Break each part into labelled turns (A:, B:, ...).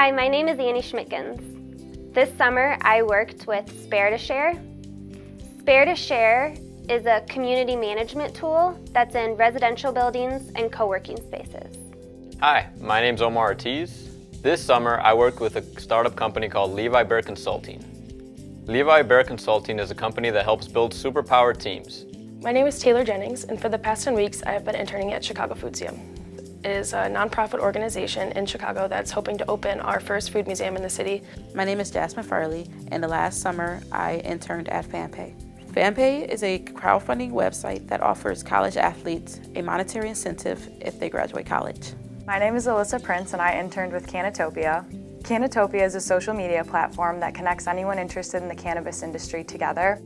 A: Hi, my name is Annie Schmidtkins. This summer I worked with Spare to Share. Spare to Share is a community management tool that's in residential buildings and co-working spaces.
B: Hi, my name's Omar Ortiz. This summer I worked with a startup company called Levi Bear Consulting. Levi Bear Consulting is a company that helps build superpowered teams.
C: My name is Taylor Jennings, and for the past 10 weeks I have been interning at Chicago Food Museum. It is a nonprofit organization in Chicago that's hoping to open our first food museum in the city.
D: My name is Jasmine Farley, and the last summer I interned at FanPay. FanPay is a crowdfunding website that offers college athletes a monetary incentive if they graduate college.
E: My name is Alyssa Prince, and I interned with Canatopia. Canatopia is a social media platform that connects anyone interested in the cannabis industry together.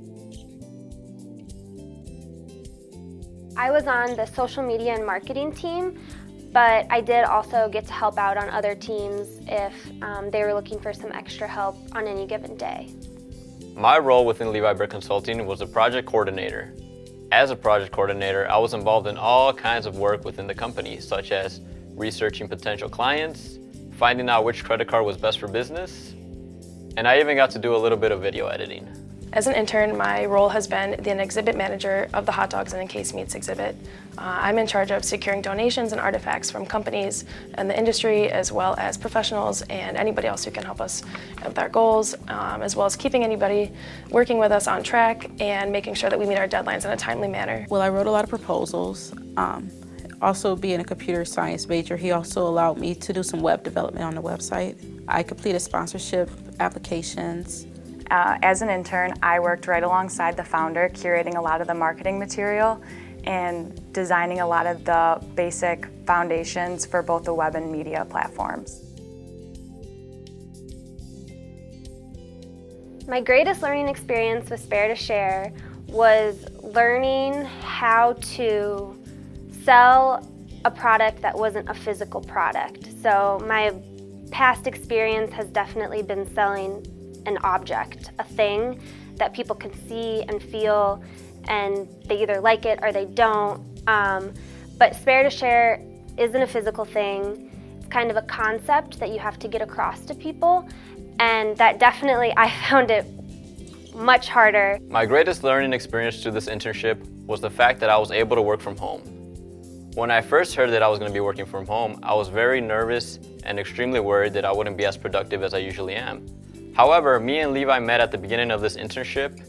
A: I was on the social media and marketing team, but I did also get to help out on other teams if they were looking for some extra help on any given day.
B: My role within Levi Bear Consulting was a project coordinator. As a project coordinator, I was involved in all kinds of work within the company, such as researching potential clients, finding out which credit card was best for business, and I even got to do a little bit of video editing.
C: As an intern, my role has been an exhibit manager of the Hot Dogs and Encased Meats exhibit. I'm in charge of securing donations and artifacts from companies in the industry, as well as professionals and anybody else who can help us with our goals, as well as keeping anybody working with us on track and making sure that we meet our deadlines in a timely manner.
D: Well, I wrote a lot of proposals. Also being a computer science major, he also allowed me to do some web development on the website. I completed sponsorship applications.
E: As an intern, I worked right alongside the founder, curating a lot of the marketing material and designing a lot of the basic foundations for both the web and media platforms.
A: My greatest learning experience with Spare to Share was learning how to sell a product that wasn't a physical product. So my past experience has definitely been selling an object, a thing that people can see and feel, and they either like it or they don't. But Spare to Share isn't a physical thing. It's kind of a concept that you have to get across to people, and that definitely, I found it much harder.
B: My greatest learning experience through this internship was the fact that I was able to work from home. When I first heard that I was going to be working from home, I was very nervous and extremely worried that I wouldn't be as productive as I usually am. However, me and Levi met at the beginning of this internship,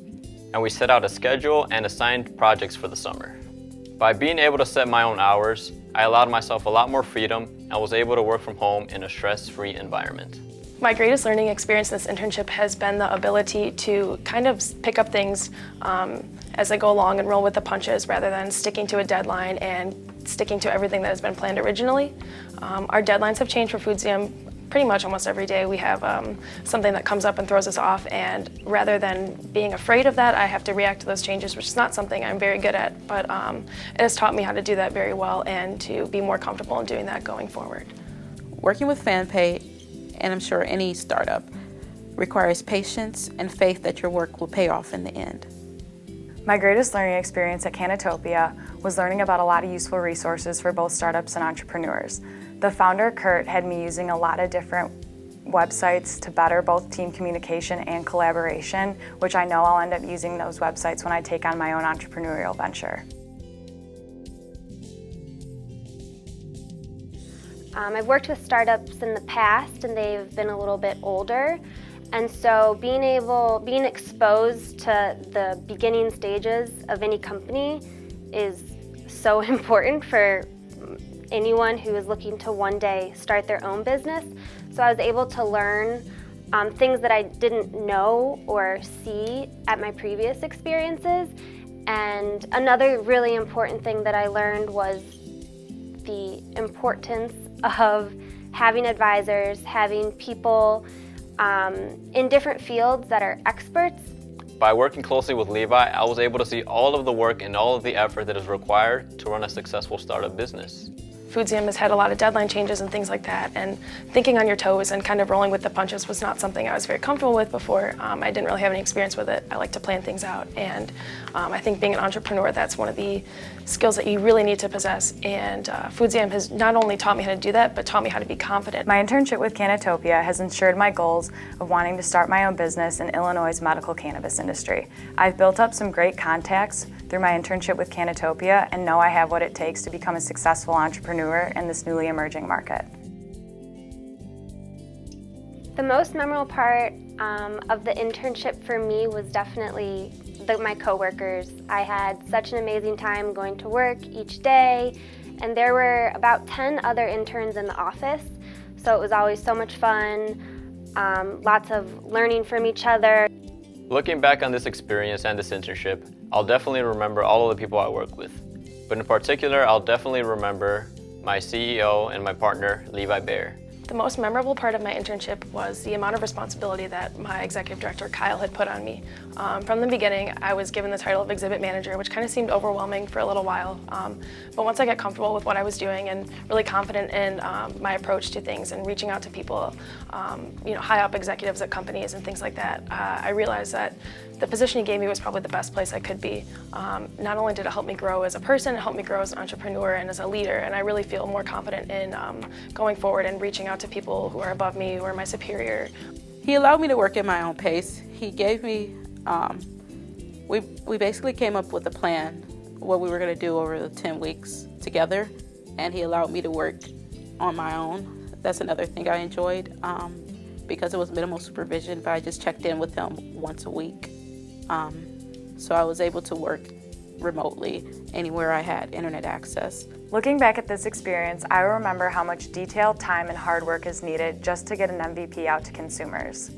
B: and we set out a schedule and assigned projects for the summer. By being able to set my own hours, I allowed myself a lot more freedom and was able to work from home in a stress-free environment.
C: My greatest learning experience in this internship has been the ability to kind of pick up things as I go along and roll with the punches rather than sticking to a deadline and sticking to everything that has been planned originally. Our deadlines have changed for Food Museum pretty much almost every day. We have something that comes up and throws us off, and rather than being afraid of that, I have to react to those changes, which is not something I'm very good at, but it has taught me how to do that very well and to be more comfortable in doing that going forward.
D: Working with FanPay, and I'm sure any startup, requires patience and faith that your work will pay off in the end.
E: My greatest learning experience at Canatopia was learning about a lot of useful resources for both startups and entrepreneurs. The founder, Kurt, had me using a lot of different websites to better both team communication and collaboration, which I know I'll end up using those websites when I take on my own entrepreneurial venture.
A: I've worked with startups in the past, and they've been a little bit older. And so being exposed to the beginning stages of any company is so important for anyone who is looking to one day start their own business. So I was able to learn things that I didn't know or see at my previous experiences. And another really important thing that I learned was the importance of having advisors, having people in different fields that are experts.
B: By working closely with Levi, I was able to see all of the work and all of the effort that is required to run a successful startup business.
C: FoodZam has had a lot of deadline changes and things like that, and thinking on your toes and kind of rolling with the punches was not something I was very comfortable with before. I didn't really have any experience with it. I like to plan things out, and I think being an entrepreneur, that's one of the skills that you really need to possess, and FoodZam has not only taught me how to do that, but taught me how to be confident.
E: My internship with Canatopia has ensured my goals of wanting to start my own business in Illinois' medical cannabis industry. I've built up some great contacts through my internship with Canatopia and know I have what it takes to become a successful entrepreneur in this newly emerging market.
A: The most memorable part of the internship for me was definitely my coworkers. I had such an amazing time going to work each day, and there were about 10 other interns in the office, so it was always so much fun, lots of learning from each other.
B: Looking back on this experience and this internship, I'll definitely remember all of the people I work with. But in particular, I'll definitely remember my CEO and my partner, Levi Baer.
C: The most memorable part of my internship was the amount of responsibility that my executive director, Kyle, had put on me. From the beginning, I was given the title of exhibit manager, which kind of seemed overwhelming for a little while. But once I got comfortable with what I was doing and really confident in my approach to things and reaching out to people, high up executives at companies and things like that, I realized that the position he gave me was probably the best place I could be. Not only did it help me grow as a person, it helped me grow as an entrepreneur and as a leader, and I really feel more confident in going forward and reaching out to people who are above me, who are my superior.
D: He allowed me to work at my own pace. He gave me, we basically came up with a plan, what we were gonna do over the 10 weeks together, and he allowed me to work on my own. That's another thing I enjoyed, because it was minimal supervision, but I just checked in with him once a week. So I was able to work remotely anywhere I had internet access.
E: Looking back at this experience, I remember how much detail, time, and hard work is needed just to get an MVP out to consumers.